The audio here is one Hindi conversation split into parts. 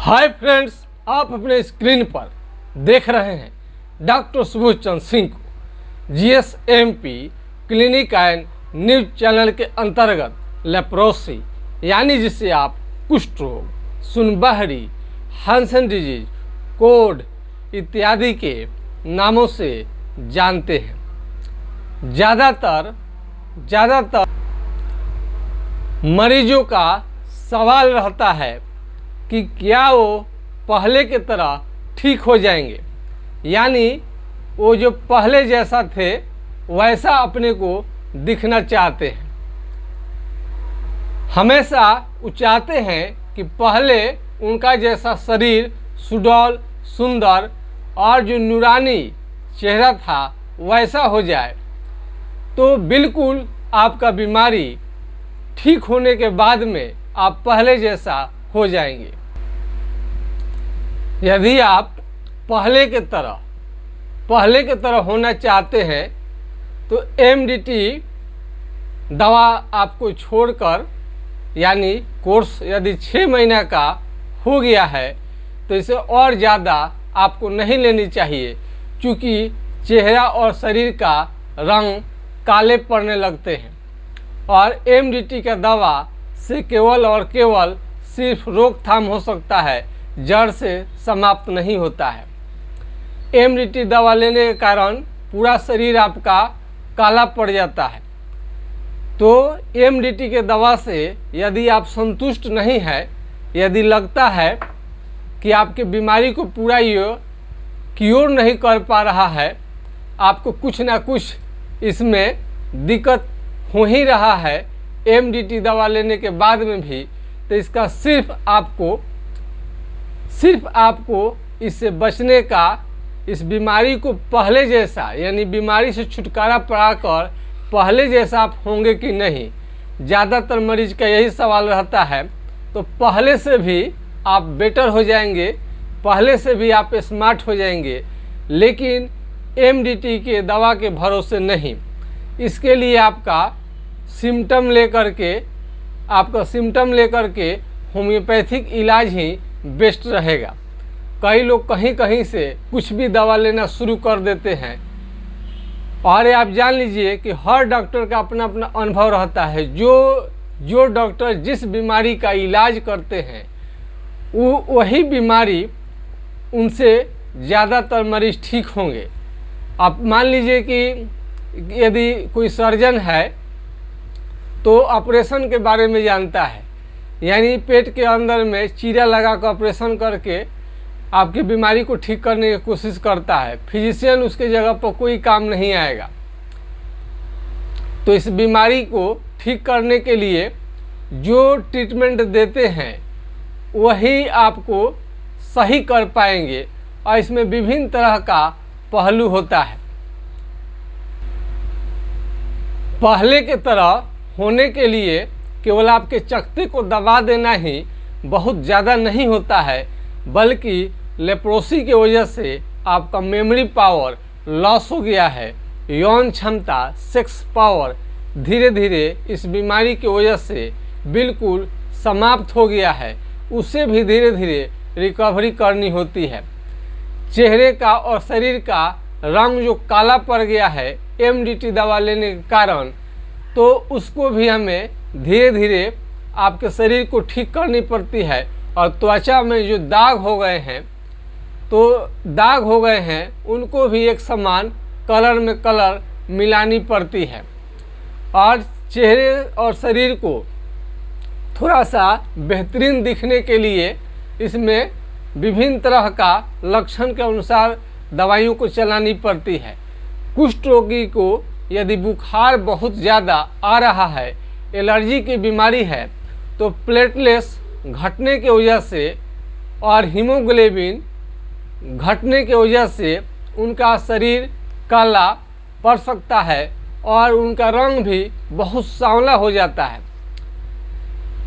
हाय फ्रेंड्स, आप अपने स्क्रीन पर देख रहे हैं डॉक्टर सुबोध चंद्र सिंह को GSMP clinic and news channel के अंतर्गत लेप्रोसी यानी जिसे आप कुष्ठ रोग, सुनबहरी, हैंसन डिजीज, कोड इत्यादि के नामों से जानते हैं। ज़्यादातर मरीजों का सवाल रहता है कि क्या वो पहले की तरह ठीक हो जाएंगे, यानी वो जो पहले जैसा थे वैसा अपने को दिखना चाहते हैं। हमेशा वो चाहते हैं कि पहले उनका जैसा शरीर सुडौल, सुंदर और जो नूरानी चेहरा था वैसा हो जाए। तो बिल्कुल आपका बीमारी ठीक होने के बाद में आप पहले जैसा हो जाएंगे। यदि आप पहले के तरह होना चाहते हैं तो MDT दवा आपको छोड़कर, यानी कोर्स यदि 6 महीना का हो गया है तो इसे और ज़्यादा आपको नहीं लेनी चाहिए, क्योंकि चेहरा और शरीर का रंग काले पड़ने लगते हैं और MDT का दवा से केवल और केवल सिर्फ रोकथाम हो सकता है, जड़ से समाप्त नहीं होता है। MDT दवा लेने के कारण पूरा शरीर आपका काला पड़ जाता है। तो MDT के दवा से यदि आप संतुष्ट नहीं है, यदि लगता है कि आपके बीमारी को पूरा क्योर नहीं कर पा रहा है, आपको कुछ ना कुछ इसमें दिक्कत हो ही रहा है MDT दवा लेने के बाद में भी, तो इसका सिर्फ आपको इससे बचने का, इस बीमारी को पहले जैसा, यानी बीमारी से छुटकारा पाकर पहले जैसा आप होंगे कि नहीं, ज़्यादातर मरीज का यही सवाल रहता है। तो पहले से भी आप बेटर हो जाएंगे, पहले से भी आप स्मार्ट हो जाएंगे, लेकिन MDT के दवा के भरोसे नहीं। इसके लिए आपका सिम्टम लेकर के होम्योपैथिक इलाज ही बेस्ट रहेगा। कई लोग कहीं से कुछ भी दवा लेना शुरू कर देते हैं, और आप जान लीजिए कि हर डॉक्टर का अपना अपना अनुभव रहता है। जो डॉक्टर जिस बीमारी का इलाज करते हैं वही बीमारी उनसे ज़्यादातर मरीज ठीक होंगे। आप मान लीजिए कि यदि कोई सर्जन है तो ऑपरेशन के बारे में जानता है, यानी पेट के अंदर में चीरा लगा कर ऑपरेशन करके आपकी बीमारी को ठीक करने की कोशिश करता है। फिजिशियन उसके जगह पर कोई काम नहीं आएगा। तो इस बीमारी को ठीक करने के लिए जो ट्रीटमेंट देते हैं वही आपको सही कर पाएंगे, और इसमें विभिन्न तरह का पहलू होता है। पहले के तरह होने के लिए केवल आपके चकत्ते को दबा देना ही बहुत ज़्यादा नहीं होता है, बल्कि लेप्रोसी की वजह से आपका मेमोरी पावर लॉस हो गया है, यौन क्षमता, सेक्स पावर धीरे धीरे इस बीमारी की वजह से बिल्कुल समाप्त हो गया है, उसे भी धीरे धीरे रिकवरी करनी होती है। चेहरे का और शरीर का रंग जो काला पड़ गया है MDT दवा लेने के कारण, तो उसको भी हमें धीरे धीरे आपके शरीर को ठीक करनी पड़ती है। और त्वचा में जो दाग हो गए हैं उनको भी एक समान कलर में कलर मिलानी पड़ती है। और चेहरे और शरीर को थोड़ा सा बेहतरीन दिखने के लिए इसमें विभिन्न तरह का लक्षण के अनुसार दवाइयों को चलानी पड़ती है। कुष्ठ रोगी को यदि बुखार बहुत ज़्यादा आ रहा है, एलर्जी की बीमारी है, तो प्लेटलेट्स घटने की वजह से और हीमोग्लोबिन घटने की वजह से उनका शरीर काला पड़ सकता है और उनका रंग भी बहुत सांवला हो जाता है।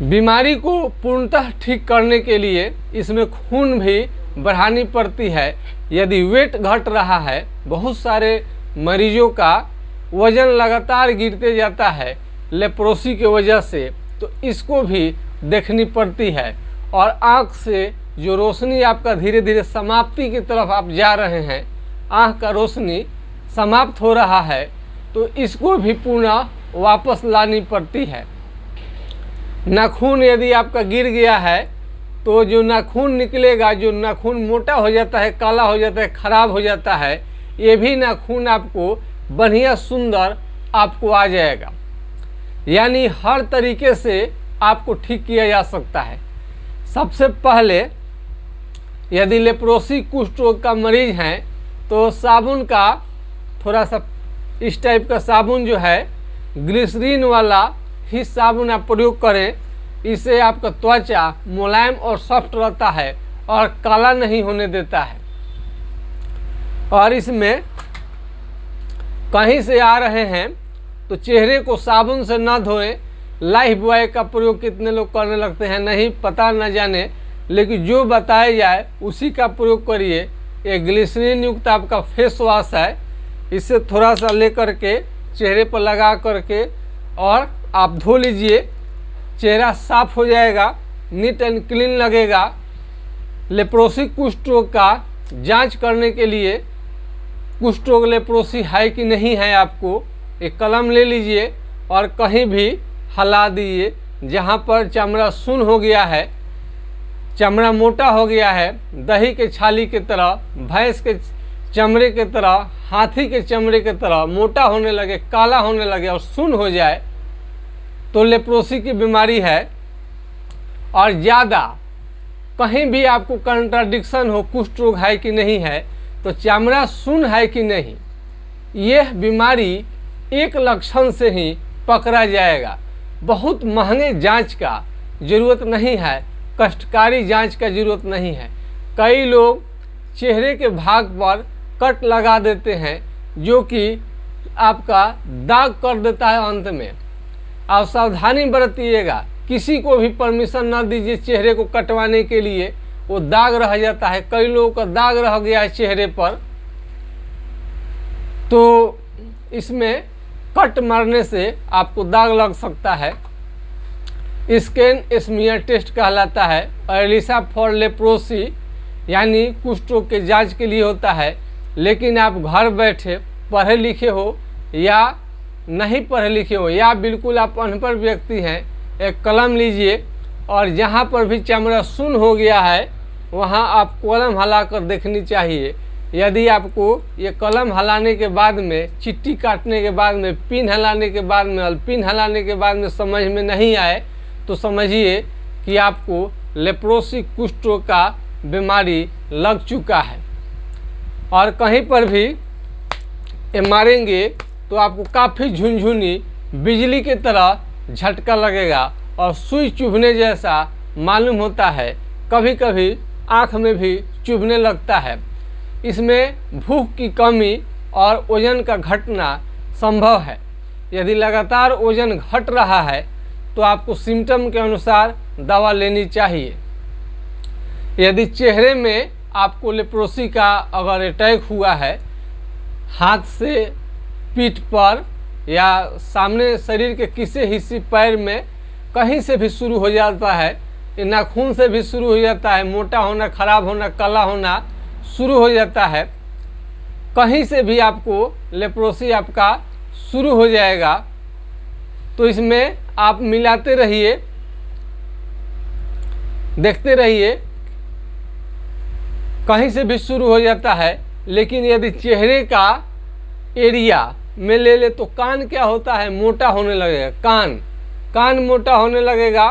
बीमारी को पूर्णतः ठीक करने के लिए इसमें खून भी बढ़ानी पड़ती है। यदि वेट घट रहा है, बहुत सारे मरीजों का वज़न लगातार गिरते जाता है लेप्रोसी की वजह से, तो इसको भी देखनी पड़ती है। और आँख से जो रोशनी आपका धीरे धीरे समाप्ति की तरफ आप जा रहे हैं, आँख का रोशनी समाप्त हो रहा है, तो इसको भी पुनः वापस लानी पड़ती है। नाखून यदि आपका गिर गया है तो जो नाखून निकलेगा, जो नाखून मोटा हो जाता है, काला हो जाता है, खराब हो जाता है, ये भी नाखून आपको बढ़िया सुंदर आपको आ जाएगा। यानी हर तरीके से आपको ठीक किया जा सकता है। सबसे पहले यदि लेप्रोसी कुष्ठ रोग का मरीज हैं तो साबुन का थोड़ा सा इस टाइप का साबुन जो है, ग्लिसरीन वाला ही साबुन आप प्रयोग करें। इससे आपका त्वचा मुलायम और सॉफ्ट रहता है और काला नहीं होने देता है। और इसमें कहीं से आ रहे हैं तो चेहरे को साबुन से ना धोएं। लाइफ बॉय का प्रयोग कितने लोग करने लगते हैं, नहीं पता न जाने, लेकिन जो बताया जाए उसी का प्रयोग करिए। ये ग्लिसरीन युक्त आपका फेस वॉश है, इसे थोड़ा सा ले करके चेहरे पर लगा करके और आप धो लीजिए, चेहरा साफ हो जाएगा, नीट एंड क्लीन लगेगा। लेप्रोसी कुष्ठ रोग का जांच करने के लिए कुष्ठ रोग लेप्रोसी है कि नहीं है, आपको एक कलम ले लीजिए और कहीं भी हिला दीजिए। जहाँ पर चमड़ा सुन्न हो गया है, चमड़ा मोटा हो गया है, दही के छाली की तरह, भैंस के चमड़े की तरह, हाथी के चमड़े की तरह मोटा होने लगे, काला होने लगे और सुन्न हो जाए, तो लेप्रोसी की बीमारी है। और ज़्यादा कहीं भी आपको कंट्राडिक्शन हो, कुष्ठ रोग है कि नहीं है, तो चमड़ा सुन्न है कि नहीं, यह बीमारी एक लक्षण से ही पकड़ा जाएगा। बहुत महंगे जांच का ज़रूरत नहीं है, कष्टकारी जांच का ज़रूरत नहीं है। कई लोग चेहरे के भाग पर कट लगा देते हैं जो कि आपका दाग कर देता है अंत में। आप सावधानी बरतिएगा, किसी को भी परमिशन न दीजिए चेहरे को कटवाने के लिए, वो दाग रह जाता है। कई लोगों का दाग रह गया है चेहरे पर, तो इसमें कट मारने से आपको दाग लग सकता है। स्कैन स्मीयर टेस्ट कहलाता है। एलिसा फॉर लेप्रोसी यानी कुष्ठ रोग के जांच के लिए होता है। लेकिन आप घर बैठे पढ़े लिखे हो या नहीं पढ़े लिखे हो या बिल्कुल आप अनपढ़ व्यक्ति हैं, एक कलम लीजिए और जहाँ पर भी चमड़ा सुन्न हो गया है वहाँ आप कलम हिला कर देखनी चाहिए। यदि आपको ये कलम हिलाने के बाद में, चिट्ठी काटने के बाद में, पिन हिलाने के बाद में और पिन हिलाने के बाद में समझ में नहीं आए तो समझिए कि आपको लेप्रोसी कुष्ठ रोग का बीमारी लग चुका है। और कहीं पर भी ये मारेंगे तो आपको काफ़ी झुनझुनी बिजली की तरह झटका लगेगा और सुई चुभने जैसा मालूम होता है। कभी कभी आँख में भी चुभने लगता है। इसमें भूख की कमी और वजन का घटना संभव है। यदि लगातार वजन घट रहा है तो आपको सिम्टम के अनुसार दवा लेनी चाहिए। यदि चेहरे में आपको लेप्रोसी का अगर अटैक हुआ है, हाथ से पीठ पर या सामने शरीर के किसी हिस्से पैर में कहीं से भी शुरू हो जाता है, नाखून से भी शुरू हो जाता है, मोटा होना, खराब होना, काला होना शुरू हो जाता है, कहीं से भी आपको लेप्रोसी आपका शुरू हो जाएगा, तो इसमें आप मिलाते रहिए, देखते रहिए। कहीं से भी शुरू हो जाता है। लेकिन यदि चेहरे का एरिया में ले ले तो कान क्या होता है, मोटा होने लगेगा। कान मोटा होने लगेगा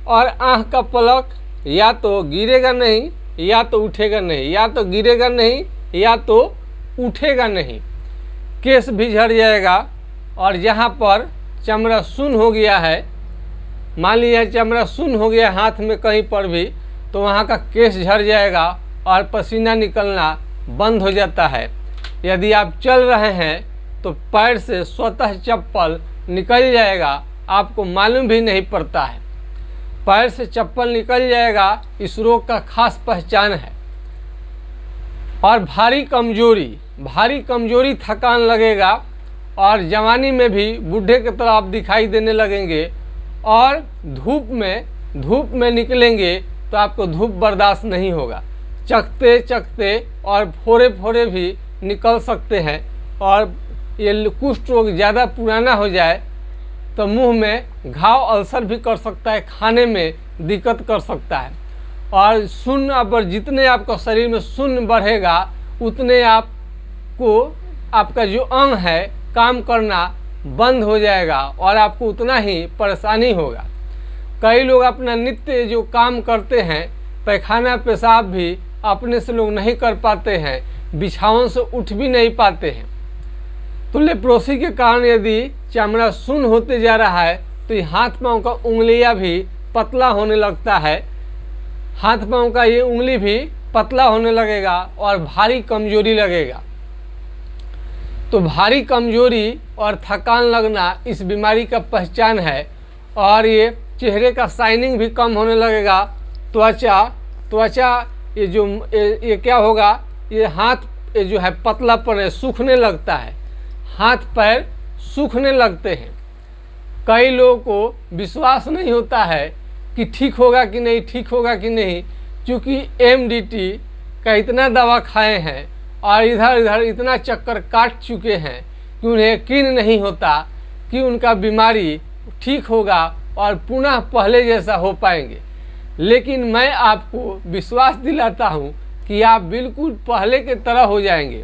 और आँख का पलक या तो गिरेगा नहीं या तो उठेगा नहीं, या तो गिरेगा नहीं या तो उठेगा नहीं। केस भी झड़ जाएगा और जहाँ पर चमड़ा सुन्न हो गया है, मान लीजिए चमड़ा सुन्न हो गया हाथ में कहीं पर भी, तो वहाँ का केस झड़ जाएगा और पसीना निकलना बंद हो जाता है। यदि आप चल रहे हैं तो पैर से स्वतः चप्पल निकल जाएगा, आपको मालूम भी नहीं पड़ता है। पैर से चप्पल निकल जाएगा, इस रोग का खास पहचान है। और भारी कमजोरी थकान लगेगा और जवानी में भी बूढ़े की तरह आप दिखाई देने लगेंगे और धूप में धूप में निकलेंगे तो आपको धूप बर्दाश्त नहीं होगा, चखते चखते और फोड़े फोड़े भी निकल सकते हैं। और ये कुष्ठ रोग ज़्यादा पुराना हो जाए तो मुंह में घाव अल्सर भी कर सकता है, खाने में दिक्कत कर सकता है। और शून्य पर जितने आपका शरीर में शून्य बढ़ेगा उतने आपको आपका जो अंग है काम करना बंद हो जाएगा और आपको उतना ही परेशानी होगा। कई लोग अपना नित्य जो काम करते हैं, पैखाना पेशाब भी अपने से लोग नहीं कर पाते हैं, बिछावन से उठ भी नहीं पाते हैं। तो लेप्रोसी के कारण यदि चमड़ा शून्य होते जा रहा है तो ये हाथ पांव का उंगलियां भी पतला होने लगता है, हाथ पांव का ये उंगली भी पतला होने लगेगा और भारी कमजोरी लगेगा। तो भारी कमजोरी और थकान लगना इस बीमारी का पहचान है। और ये चेहरे का शाइनिंग भी कम होने लगेगा। त्वचा ये क्या होगा, ये हाथ ये जो है पतलापन है, सूखने लगता है, हाथ पैर सूखने लगते हैं। कई लोगों को विश्वास नहीं होता है कि ठीक होगा कि नहीं, ठीक होगा कि नहीं, क्योंकि एमडीटी का इतना दवा खाए हैं और इधर इधर इतना चक्कर काट चुके हैं कि उन्हें यकीन नहीं होता कि उनका बीमारी ठीक होगा और पुनः पहले जैसा हो पाएंगे। लेकिन मैं आपको विश्वास दिलाता हूँ कि आप बिल्कुल पहले के तरह हो जाएंगे,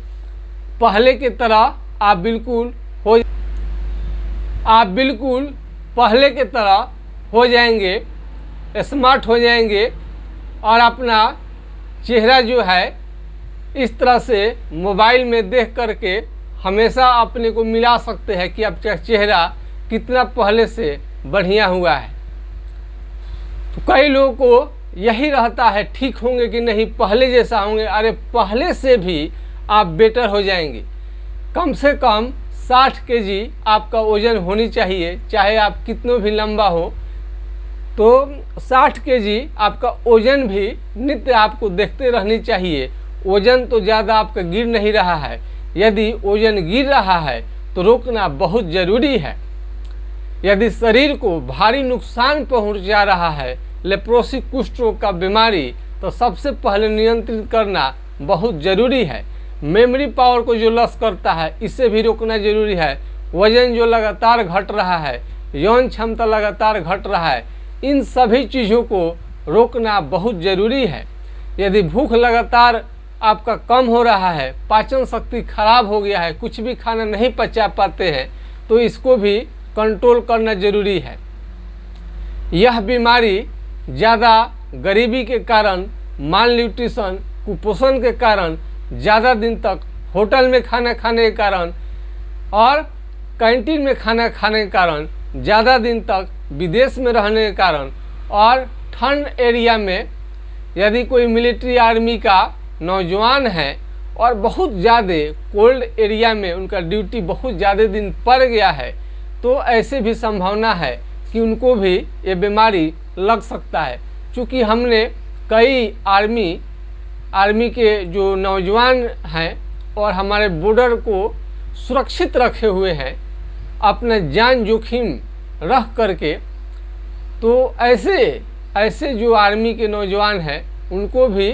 पहले के तरह आप बिल्कुल पहले के तरह हो जाएंगे, स्मार्ट हो जाएंगे। और अपना चेहरा जो है इस तरह से मोबाइल में देख करके हमेशा अपने को मिला सकते हैं कि आपका चेहरा कितना पहले से बढ़िया हुआ है। तो कई लोगों को यही रहता है ठीक होंगे कि नहीं, पहले जैसा होंगे। अरे पहले से भी आप बेटर हो जाएंगे। कम से कम 60 केजी आपका वज़न होनी चाहिए, चाहे आप कितना भी लंबा हो। तो 60 केजी आपका वज़न भी नित्य आपको देखते रहनी चाहिए। वज़न तो ज़्यादा आपका गिर नहीं रहा है, यदि वज़न गिर रहा है तो रोकना बहुत ज़रूरी है। यदि शरीर को भारी नुकसान पहुंचा रहा है लेप्रोसी कुष्ठ रोग का बीमारी, तो सबसे पहले नियंत्रित करना बहुत ज़रूरी है। मेमोरी पावर को जो लॉस करता है इसे भी रोकना जरूरी है। वजन जो लगातार घट रहा है, यौन क्षमता लगातार घट रहा है, इन सभी चीज़ों को रोकना बहुत ज़रूरी है। यदि भूख लगातार आपका कम हो रहा है, पाचन शक्ति खराब हो गया है, कुछ भी खाना नहीं पचा पाते हैं, तो इसको भी कंट्रोल करना ज़रूरी है। यह बीमारी ज़्यादा गरीबी के कारण, माल न्यूट्रिशन, कुपोषण के कारण, ज़्यादा दिन तक होटल में खाना खाने के कारण और कैंटीन में खाना खाने के कारण, ज़्यादा दिन तक विदेश में रहने के कारण और ठंड एरिया में यदि कोई मिलिट्री आर्मी का नौजवान है और बहुत ज़्यादा कोल्ड एरिया में उनका ड्यूटी बहुत ज़्यादा दिन पड़ गया है, तो ऐसे भी संभावना है कि उनको भी ये बीमारी लग सकता है। क्योंकि हमने कई आर्मी के जो नौजवान हैं और हमारे बॉर्डर को सुरक्षित रखे हुए हैं अपना जान जोखिम रख करके, तो ऐसे जो आर्मी के नौजवान हैं उनको भी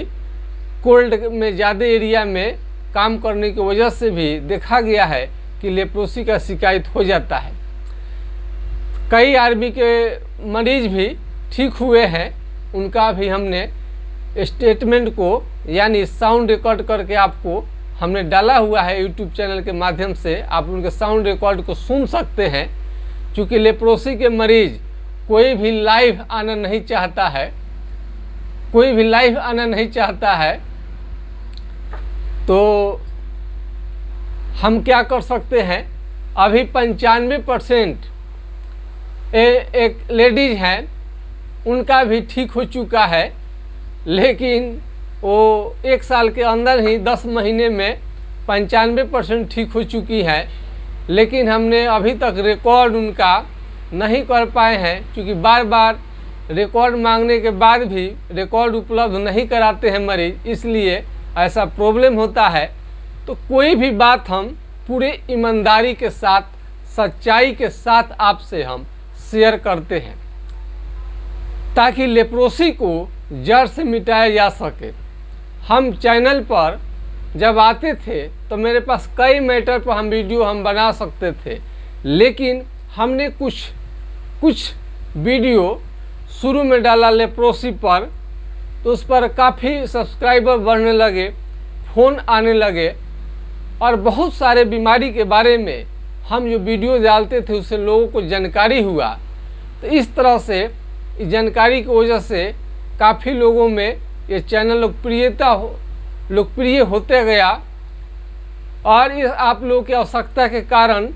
कोल्ड में ज़्यादा एरिया में काम करने की वजह से भी देखा गया है कि लेप्रोसी का शिकायत हो जाता है। कई आर्मी के मरीज भी ठीक हुए हैं, उनका भी हमने स्टेटमेंट को यानी साउंड रिकॉर्ड करके आपको हमने डाला हुआ है यूट्यूब चैनल के माध्यम से। आप उनके साउंड रिकॉर्ड को सुन सकते हैं। क्योंकि लेप्रोसी के मरीज कोई भी लाइव आना नहीं चाहता है, तो हम क्या कर सकते हैं, अभी 95% एक लेडीज हैं उनका भी ठीक हो चुका है, लेकिन वो 1 साल के अंदर ही 10 महीने में 95% ठीक हो चुकी है। लेकिन हमने अभी तक रिकॉर्ड उनका नहीं कर पाए हैं, क्योंकि बार बार रिकॉर्ड मांगने के बाद भी रिकॉर्ड उपलब्ध नहीं कराते हैं मरीज, इसलिए ऐसा प्रॉब्लम होता है। तो कोई भी बात हम पूरे ईमानदारी के साथ, सच्चाई के साथ आपसे हम शेयर करते हैं। ताकि लेप्रोसी को जड़ से मिटाया जा सके। हम चैनल पर जब आते थे तो मेरे पास कई मैटर पर वीडियो बना सकते थे, लेकिन हमने कुछ वीडियो शुरू में डाला लेप्रोसी पर, तो उस पर काफ़ी सब्सक्राइबर बढ़ने लगे, फ़ोन आने लगे और बहुत सारे बीमारी के बारे में हम जो वीडियो डालते थे उससे लोगों को जानकारी हुआ। तो इस तरह से इस जानकारी की वजह से काफ़ी लोगों में ये चैनल लोकप्रिय होते गया और इस आप लोगों की आवश्यकता के कारण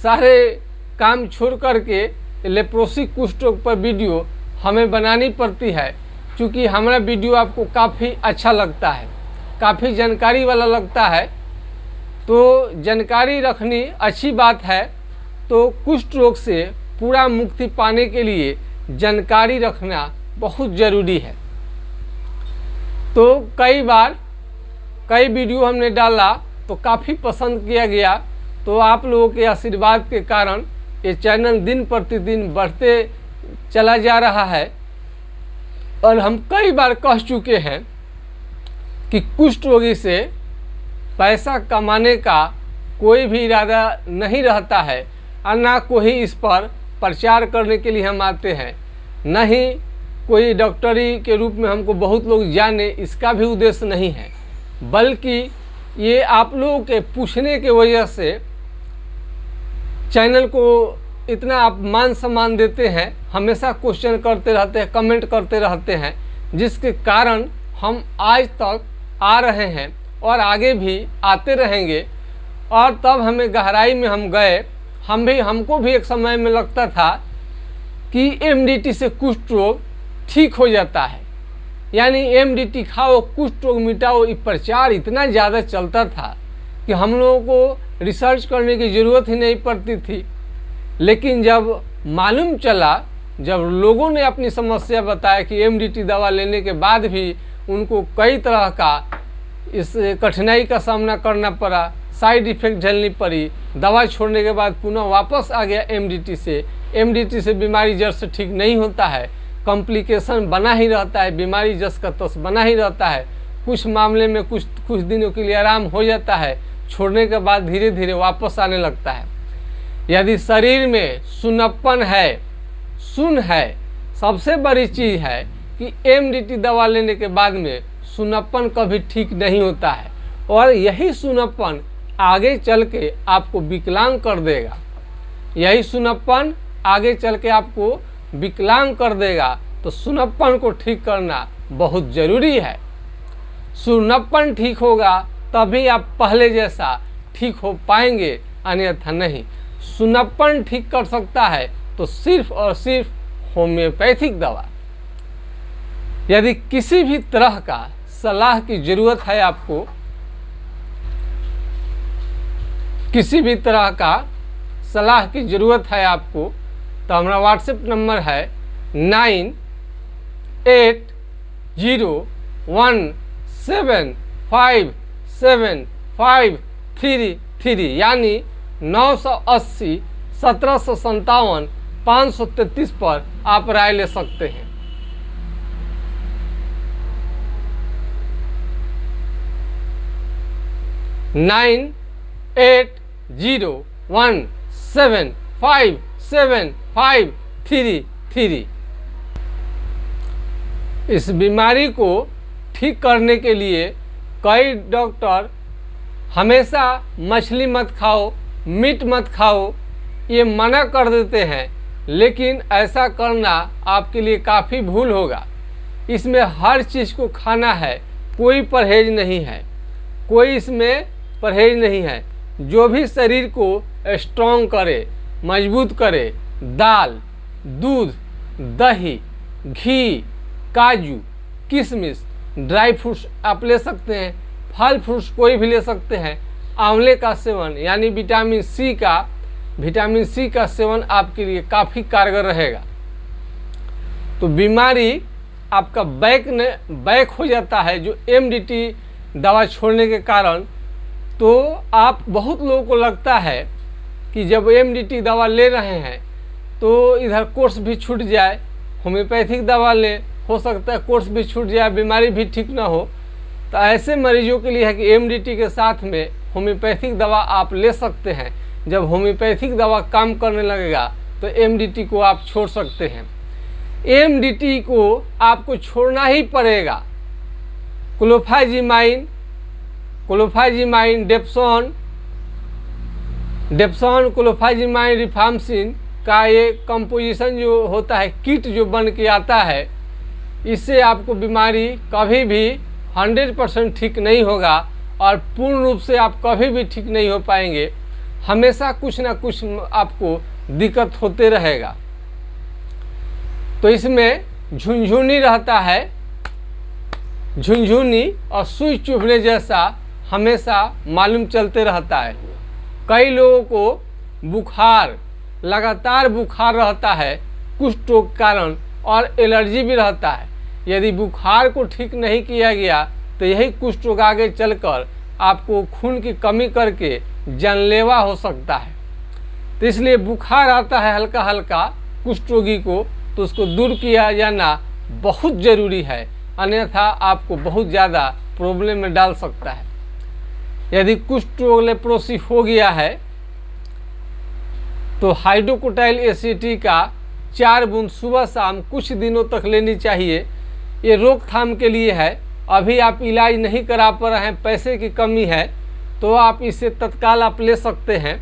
सारे काम छोड़ करके लेप्रोसी कुष्ठ रोग पर वीडियो हमें बनानी पड़ती है, क्योंकि हमारा वीडियो आपको काफ़ी अच्छा लगता है, काफ़ी जानकारी वाला लगता है। तो जानकारी रखनी अच्छी बात है, तो कुष्ठ रोग से पूरा मुक्ति पाने के लिए जानकारी रखना बहुत ज़रूरी है। तो कई वीडियो हमने डाला तो काफ़ी पसंद किया गया, तो आप लोगों के आशीर्वाद के कारण ये चैनल दिन प्रतिदिन बढ़ते चला जा रहा है। और हम कई बार कह चुके हैं कि कुष्ठ रोगी से पैसा कमाने का कोई भी इरादा नहीं रहता है और ना कोई इस पर प्रचार करने के लिए हम आते हैं, न ही कोई डॉक्टरी के रूप में हमको बहुत लोग जाने, इसका भी उद्देश्य नहीं है, बल्कि ये आप लोगों के पूछने के वजह से चैनल को इतना आप मान सम्मान देते हैं, हमेशा क्वेश्चन करते रहते हैं, कमेंट करते रहते हैं, जिसके कारण हम आज तक आ रहे हैं और आगे भी आते रहेंगे। और तब हमें गहराई में हम गए, हमको भी एक समय में लगता था कि एमडीटी से कुष्ठ रोग ठीक हो जाता है, यानी एमडीटी खाओ कुष्ठ रोग मिटाओ, ये प्रचार इतना ज़्यादा चलता था कि हम लोगों को रिसर्च करने की ज़रूरत ही नहीं पड़ती थी। लेकिन जब मालूम चला, जब लोगों ने अपनी समस्या बताया कि एमडीटी दवा लेने के बाद भी उनको कई तरह का इस कठिनाई का सामना करना पड़ा, साइड इफ़ेक्ट झेलनी पड़ी, दवा छोड़ने के बाद पुनः वापस आ गया एमडीटी से बीमारी जड़ से ठीक नहीं होता है, कॉम्प्लिकेशन बना ही रहता है, बीमारी जस का तस बना ही रहता है। कुछ मामले में कुछ दिनों के लिए आराम हो जाता है, छोड़ने के बाद धीरे धीरे वापस आने लगता है। यदि शरीर में सुन्नपन है, सबसे बड़ी चीज़ है कि एमडीटी दवा लेने के बाद में सुन्नपन कभी ठीक नहीं होता है, और यही सुन्नपन आगे चल के आपको विकलांग कर देगा। यही सुन्नपन आगे चल के आपको विकलांग कर देगा। तो सुन्नपन को ठीक करना बहुत ज़रूरी है। सुन्नपन ठीक होगा तभी आप पहले जैसा ठीक हो पाएंगे, अन्यथा नहीं। सुन्नपन ठीक कर सकता है तो सिर्फ और सिर्फ होम्योपैथिक दवा। यदि किसी भी तरह का सलाह की ज़रूरत है आपको, किसी भी तरह का सलाह की ज़रूरत है आपको, तो हमारा व्हाट्सएप नंबर है 9801757533, यानी 980 1757 533 पर आप राय ले सकते हैं। नाइन 8017757533। इस बीमारी को ठीक करने के लिए कई डॉक्टर हमेशा मछली मत खाओ, मीट मत खाओ, ये मना कर देते हैं, लेकिन ऐसा करना आपके लिए काफ़ी भूल होगा। इसमें हर चीज़ को खाना है, कोई परहेज नहीं है, कोई इसमें परहेज नहीं है। जो भी शरीर को स्ट्रॉन्ग करे, मजबूत करे, दाल, दूध, दही, घी, काजू, किशमिश, ड्राई फ्रूट्स आप ले सकते हैं, फल फ्रूट्स कोई भी ले सकते हैं। आंवले का सेवन यानी विटामिन सी का सेवन आपके लिए काफ़ी कारगर रहेगा। तो बीमारी आपका बैक हो जाता है, जो एमडीटी दवा छोड़ने के कारण। तो आप बहुत लोगों को लगता है कि जब एमडीटी दवा ले रहे हैं तो इधर कोर्स भी छूट जाए, होम्योपैथिक दवा लें, हो सकता है कोर्स भी छूट जाए, बीमारी भी ठीक ना हो। तो ऐसे मरीजों के लिए है कि एमडीटी के साथ में होम्योपैथिक दवा आप ले सकते हैं। जब होम्योपैथिक दवा काम करने लगेगा तो एमडीटी को आप छोड़ सकते हैं। एमडीटी को आपको छोड़ना ही पड़ेगा। क्लोफाजीमाइन, डेप्सॉन, क्लोफाजीमाइन, रिफाम्सिन का ये कंपोजिशन जो होता है, किट जो बन के आता है, इससे आपको बीमारी कभी भी 100% ठीक नहीं होगा और पूर्ण रूप से आप कभी भी ठीक नहीं हो पाएंगे। हमेशा कुछ ना कुछ आपको दिक्कत होते रहेगा। तो इसमें झुनझुनी रहता है, झुनझुनी और सुई चुभने जैसा हमेशा मालूम चलते रहता है। कई लोगों को बुखार, लगातार बुखार रहता है कुष्ठ रोग के कारण, और एलर्जी भी रहता है। यदि बुखार को ठीक नहीं किया गया तो यही कुष्ठ रोग आगे चलकर आपको खून की कमी करके जानलेवा हो सकता है। तो इसलिए बुखार आता है हल्का हल्का कुष्ठ रोगी को, तो उसको दूर किया जाना बहुत ज़रूरी है, अन्यथा आपको बहुत ज़्यादा प्रॉब्लम में डाल सकता है। यदि कुष्ठ रोग लेप्रोसिस हो गया है तो हाइड्रोकोटाइल एसिटी का 4 बूंद सुबह शाम कुछ दिनों तक लेनी चाहिए। ये रोकथाम के लिए है। अभी आप इलाज नहीं करा पा रहे हैं, पैसे की कमी है, तो आप इसे तत्काल आप ले सकते हैं।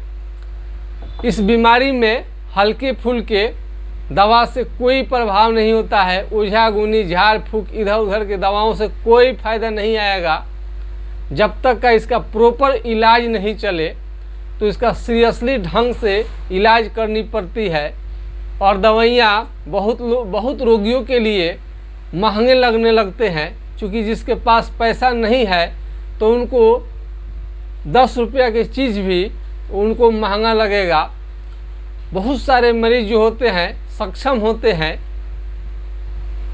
इस बीमारी में हल्के फुल्के दवा से कोई प्रभाव नहीं होता है। ओझा गुनी, झाड़ फूक, इधर उधर के दवाओं से कोई फ़ायदा नहीं आएगा। जब तक का इसका प्रॉपर इलाज नहीं चले तो इसका सीरियसली ढंग से इलाज करनी पड़ती है। और दवाइयाँ बहुत रोगियों के लिए महंगे लगने लगते हैं, क्योंकि जिसके पास पैसा नहीं है तो उनको 10 रुपया की चीज़ भी उनको महंगा लगेगा। बहुत सारे मरीज जो होते हैं सक्षम होते हैं,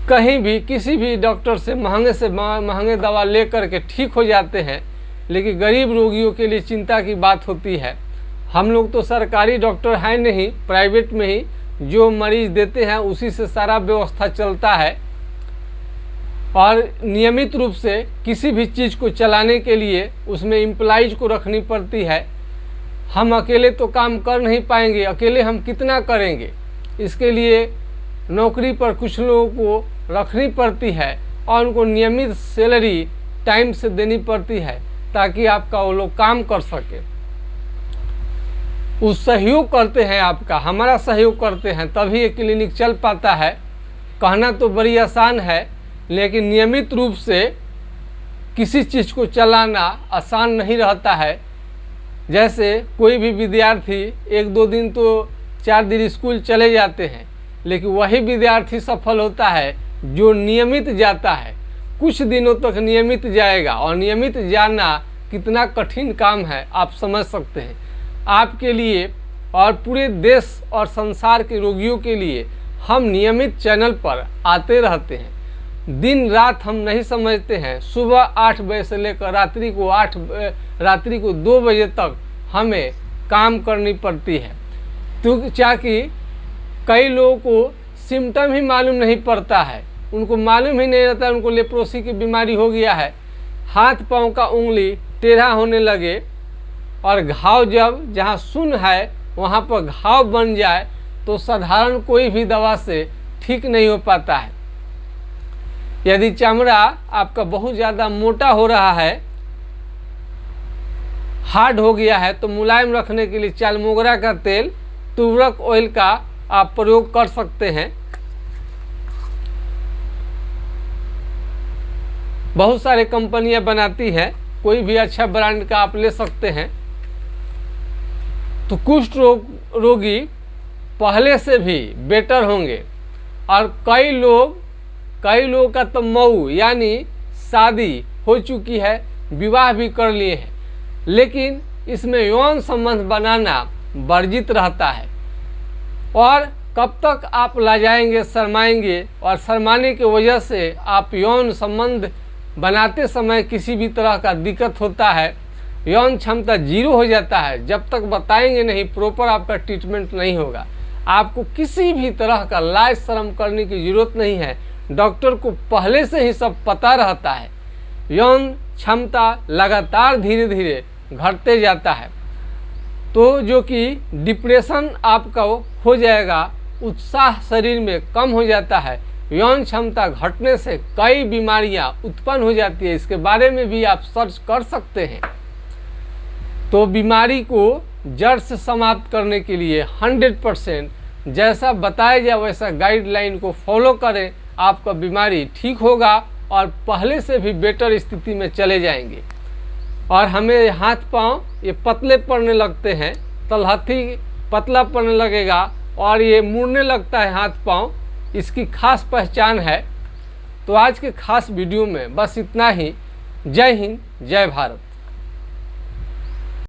कहीं भी किसी भी डॉक्टर से महंगे दवा ले करके ठीक हो जाते हैं, लेकिन गरीब रोगियों के लिए चिंता की बात होती है। हम लोग तो सरकारी डॉक्टर हैं नहीं, प्राइवेट में ही जो मरीज देते हैं उसी से सारा व्यवस्था चलता है। और नियमित रूप से किसी भी चीज़ को चलाने के लिए उसमें एम्प्लॉइज को रखनी पड़ती है। हम अकेले तो काम कर नहीं पाएंगे, अकेले हम कितना करेंगे। इसके लिए नौकरी पर कुछ लोगों को रखनी पड़ती है और उनको नियमित सैलरी टाइम से देनी पड़ती है, ताकि आपका वो लोग काम कर सके। वो सहयोग करते हैं, आपका हमारा सहयोग करते हैं, तभी ये क्लिनिक चल पाता है। कहना तो बड़ी आसान है, लेकिन नियमित रूप से किसी चीज़ को चलाना आसान नहीं रहता है। जैसे कोई भी विद्यार्थी 1-2 दिन तो 4 दिन स्कूल चले जाते हैं, लेकिन वही विद्यार्थी सफल होता है जो नियमित जाता है। कुछ दिनों तक नियमित जाएगा, और नियमित जाना कितना कठिन काम है आप समझ सकते हैं। आपके लिए और पूरे देश और संसार के रोगियों के लिए हम नियमित चैनल पर आते रहते हैं। दिन रात हम नहीं समझते हैं। सुबह 8 बजे से लेकर रात्रि को 2 बजे तक हमें काम करनी पड़ती है। तो कि कई लोगों को सिम्टम ही मालूम नहीं पड़ता है, उनको मालूम ही नहीं रहता उनको लेप्रोसी की बीमारी हो गया है। हाथ पाँव का उंगली टेढ़ा होने लगे और घाव जहाँ सुन्न है वहाँ पर घाव बन जाए तो साधारण कोई भी दवा से ठीक नहीं हो पाता है। यदि चमड़ा आपका बहुत ज़्यादा मोटा हो रहा है, हार्ड हो गया है, तो मुलायम रखने के लिए चालमोगरा का तेल, तुवरक ऑयल का आप प्रयोग कर सकते हैं। बहुत सारे कंपनियां बनाती हैं, कोई भी अच्छा ब्रांड का आप ले सकते हैं। तो कुष्ठ रोगी पहले से भी बेटर होंगे। और कई लोग का तो मऊ यानी शादी हो चुकी है, विवाह भी कर लिए हैं, लेकिन इसमें यौन संबंध बनाना वर्जित रहता है। और कब तक आप लजाएंगे, शर्माएंगे, और शर्माने की वजह से आप यौन संबंध बनाते समय किसी भी तरह का दिक्कत होता है, यौन क्षमता 0 हो जाता है। जब तक बताएंगे नहीं, प्रॉपर आपका ट्रीटमेंट नहीं होगा। आपको किसी भी तरह का लाज शर्म करने की ज़रूरत नहीं है। डॉक्टर को पहले से ही सब पता रहता है। यौन क्षमता लगातार धीरे धीरे घटते जाता है, तो जो कि डिप्रेशन आपका हो जाएगा, उत्साह शरीर में कम हो जाता है। यौन क्षमता घटने से कई बीमारियां उत्पन्न हो जाती है, इसके बारे में भी आप सर्च कर सकते हैं। तो बीमारी को जड़ से समाप्त करने के लिए 100% जैसा बताया जाए वैसा गाइडलाइन को फॉलो करें, आपका बीमारी ठीक होगा और पहले से भी बेटर स्थिति में चले जाएंगे। और हमें हाथ पांव ये पतले पड़ने लगते हैं, तलहथी पतला पड़ने लगेगा और ये मुड़ने लगता है हाथ पांव, इसकी खास पहचान है। तो आज के खास वीडियो में बस इतना ही। जय हिंद, जय भारत।